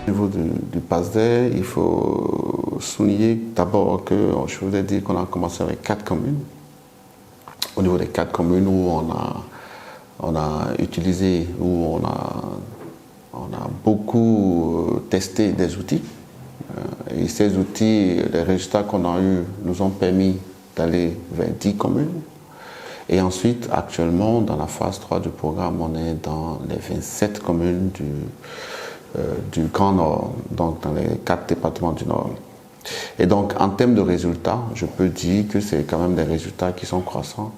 Au niveau du PASDER, il faut souligner d'abord que je vous ai dit qu'on a commencé avec 4 communes. Au niveau des 4 communes où on a utilisé, où on a beaucoup testé des outils. Et ces outils, les résultats qu'on a eus nous ont permis d'aller vers 10 communes. Et ensuite, actuellement, dans la phase 3 du programme, on est dans les 27 communes du Grand Nord, donc dans les 4 départements du Nord. Et donc, en termes de résultats, je peux dire que c'est quand même des résultats qui sont croissants.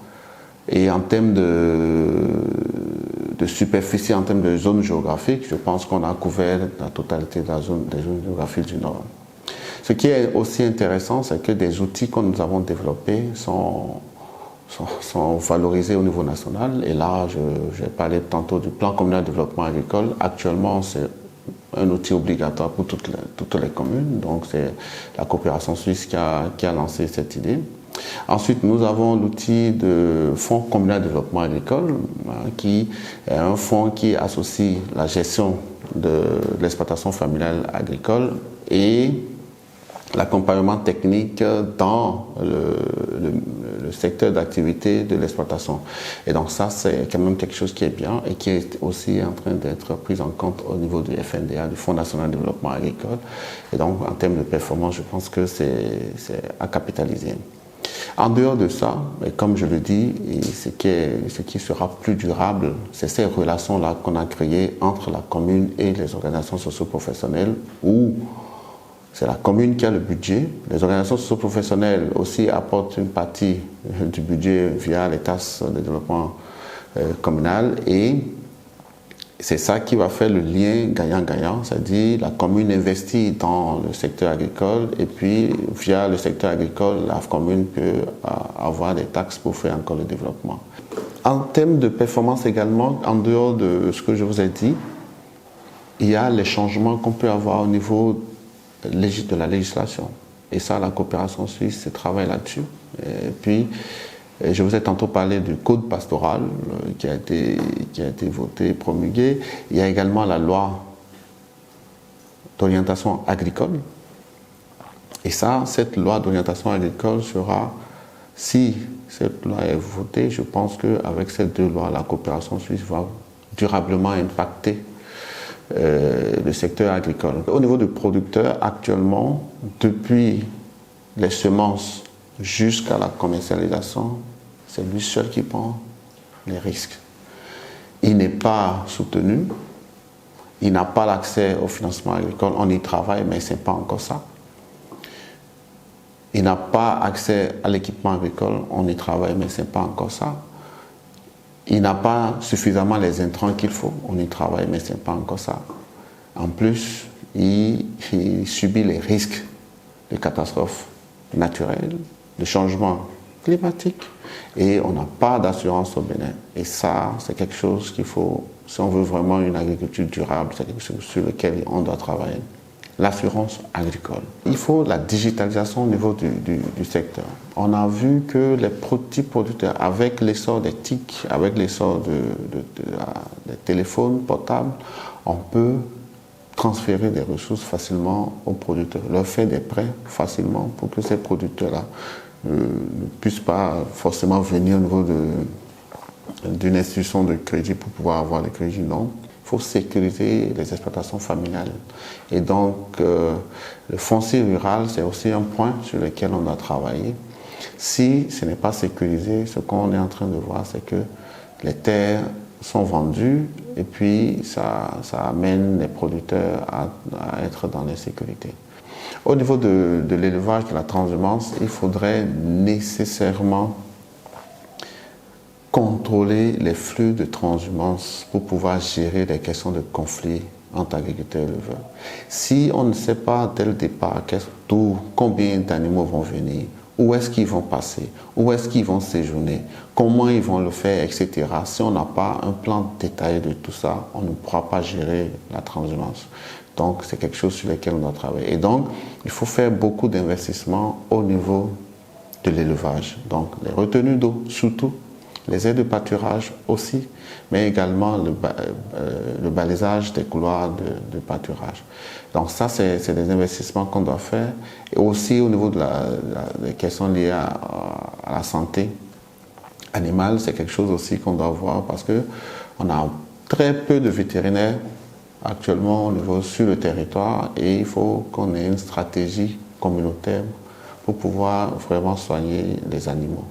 Et en termes de superficie, en termes de zone géographique, je pense qu'on a couvert la totalité des zones géographiques du Nord. Ce qui est aussi intéressant, c'est que des outils que nous avons développés sont valorisés au niveau national. Et là, j'ai parlé tantôt du plan communal de développement agricole. Actuellement, c'est un outil obligatoire pour toutes les communes. Donc, c'est la coopération suisse qui a lancé cette idée. Ensuite, nous avons l'outil de Fonds communal de développement agricole, qui est un fonds qui associe la gestion de l'exploitation familiale agricole et l'accompagnement technique dans le secteur d'activité de l'exploitation. Et donc ça, c'est quand même quelque chose qui est bien et qui est aussi en train d'être pris en compte au niveau du FNDA, du Fonds national de développement agricole. Et donc, en termes de performance, je pense que c'est à capitaliser. En dehors de ça, et comme je le dis, ce qui sera plus durable, c'est ces relations-là qu'on a créées entre la commune et les organisations socio-professionnelles où c'est la commune qui a le budget. Les organisations socio-professionnelles aussi apportent une partie du budget via les tasses de développement communal et c'est ça qui va faire le lien gagnant-gagnant, c'est-à-dire la commune investit dans le secteur agricole et puis via le secteur agricole, la commune peut avoir des taxes pour faire encore le développement. En termes de performance également, en dehors de ce que je vous ai dit, il y a les changements qu'on peut avoir au niveau de la législation. Et ça, la coopération suisse travaille là-dessus. Et puis, je vous ai tantôt parlé du code pastoral qui a été voté, promulgué. Il y a également la loi d'orientation agricole. Et ça, cette loi d'orientation agricole sera, si cette loi est votée, je pense qu'avec ces 2 lois, la coopération suisse va durablement impacter le secteur agricole. Au niveau du producteur, actuellement, depuis les semences jusqu'à la commercialisation, c'est lui seul qui prend les risques. Il n'est pas soutenu, il n'a pas l'accès au financement agricole, on y travaille, mais ce n'est pas encore ça. Il n'a pas accès à l'équipement agricole, on y travaille, mais ce n'est pas encore ça. Il n'a pas suffisamment les intrants qu'il faut, on y travaille, mais ce n'est pas encore ça. En plus, il subit les risques de catastrophes naturelles, de changements climatiques, et on n'a pas d'assurance au Bénin. Et ça, c'est quelque chose qu'il faut, si on veut vraiment une agriculture durable, c'est quelque chose sur lequel on doit travailler. L'assurance agricole. Il faut la digitalisation au niveau du secteur. On a vu que les petits producteurs, avec l'essor des TIC, avec l'essor des téléphones portables, on peut transférer des ressources facilement aux producteurs, leur faire des prêts facilement pour que ces producteurs-là ne puissent pas forcément venir au niveau d'une institution de crédit pour pouvoir avoir des crédits. Non. Il faut sécuriser les exploitations familiales. Et donc, le foncier rural, c'est aussi un point sur lequel on doit travailler. Si ce n'est pas sécurisé, ce qu'on est en train de voir, c'est que les terres sont vendues et puis ça amène les producteurs à être dans l'insécurité. Au niveau de l'élevage, de la transhumance, il faudrait nécessairement contrôler les flux de transhumance pour pouvoir gérer les questions de conflit entre agriculteurs et éleveurs. Si on ne sait pas dès le départ combien d'animaux vont venir, où est-ce qu'ils vont passer, où est-ce qu'ils vont séjourner, comment ils vont le faire, etc. Si on n'a pas un plan détaillé de tout ça, on ne pourra pas gérer la transhumance. Donc, c'est quelque chose sur lequel on doit travailler. Et donc, il faut faire beaucoup d'investissements au niveau de l'élevage. Donc, les retenues d'eau, surtout, les aires de pâturage aussi, mais également le balisage des couloirs de pâturage. Donc ça, c'est des investissements qu'on doit faire. Et aussi au niveau des questions liées à la santé animale, c'est quelque chose aussi qu'on doit voir parce qu'on a très peu de vétérinaires actuellement au niveau sur le territoire et il faut qu'on ait une stratégie communautaire pour pouvoir vraiment soigner les animaux.